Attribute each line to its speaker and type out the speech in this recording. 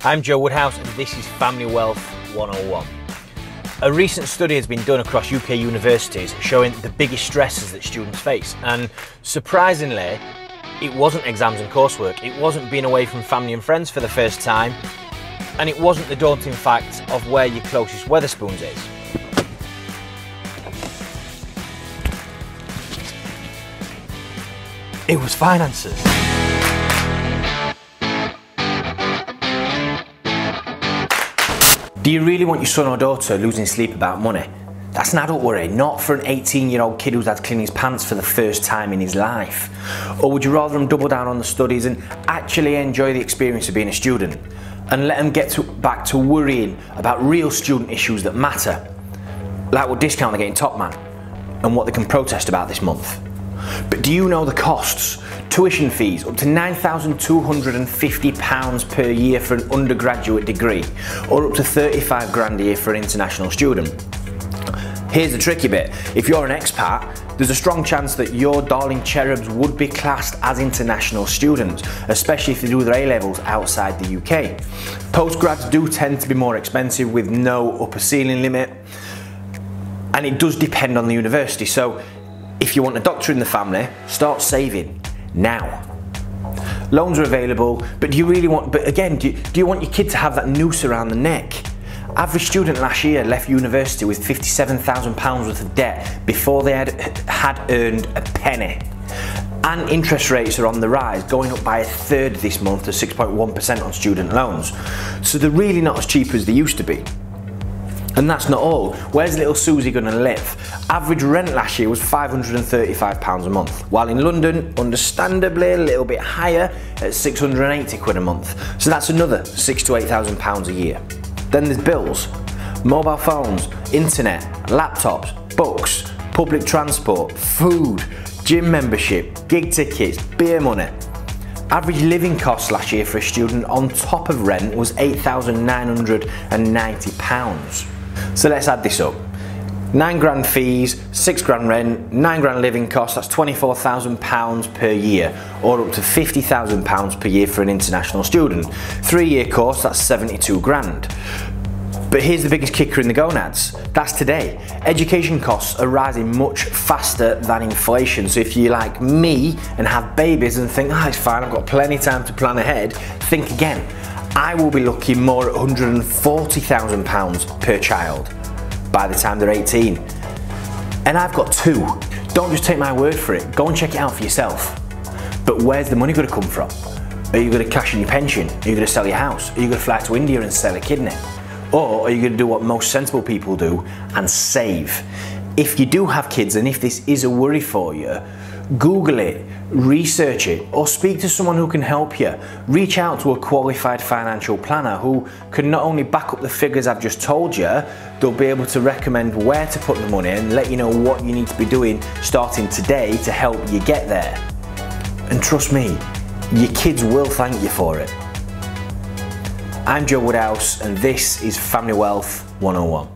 Speaker 1: I'm Joe Woodhouse and this is Family Wealth 101. A recent study has been done across UK universities showing the biggest stresses that students face, and surprisingly it wasn't exams and coursework, it wasn't being away from family and friends for the first time, and it wasn't the daunting fact of where your closest Wetherspoons is. It was finances. Do you really want your son or daughter losing sleep about money? That's an adult worry, not for an 18-year-old kid who's had to clean his pants for the first time in his life. Or would you rather them double down on the studies and actually enjoy the experience of being a student and let them get back to worrying about real student issues that matter, like what discount they're getting Top Man and what they can protest about this month? But do you know the costs? Tuition fees up to £9,250 per year for an undergraduate degree, or up to 35 grand a year for an international student. Here's the tricky bit: if you're an expat, there's a strong chance that your darling cherubs would be classed as international students, especially if they do their A-levels outside the UK. Postgrads do tend to be more expensive with no upper ceiling limit, and it does depend on the university. So if you want a doctor in the family, start saving now. Loans are available, but do you really want, do you want your kid to have that noose around the neck? Average student last year left university with £57,000 worth of debt before they had earned a penny. And interest rates are on the rise, going up by a third this month to 6.1% on student loans. So they're really not as cheap as they used to be. And that's not all. Where's little Susie going to live? Average rent last year was £535 a month, while in London, understandably a little bit higher at 680 quid a month. So that's another £6,000 to £8,000 a year. Then there's bills, mobile phones, internet, laptops, books, public transport, food, gym membership, gig tickets, beer money. Average living costs last year for a student on top of rent was £8,990. So let's add this up. 9 grand fees, 6 grand rent, 9 grand living costs, that's £24,000 per year, or up to £50,000 per year for an international student. 3-year course, that's 72 grand. But here's the biggest kicker in the gonads. That's today. Education costs are rising much faster than inflation. So if you're like me and have babies and think, it's fine, I've got plenty of time to plan ahead, think again. I will be looking more at £140,000 per child by the time they're 18. And I've got 2. Don't just take my word for it, go and check it out for yourself. But where's the money going to come from? Are you going to cash in your pension? Are you going to sell your house? Are you going to fly to India and sell a kidney? Or are you going to do what most sensible people do and save? If you do have kids and if this is a worry for you, Google it, research it, or speak to someone who can help you. Reach out to a qualified financial planner who can not only back up the figures I've just told you, they'll be able to recommend where to put the money and let you know what you need to be doing starting today to help you get there. And trust me, your kids will thank you for it. I'm Joe Woodhouse and this is Family Wealth 101.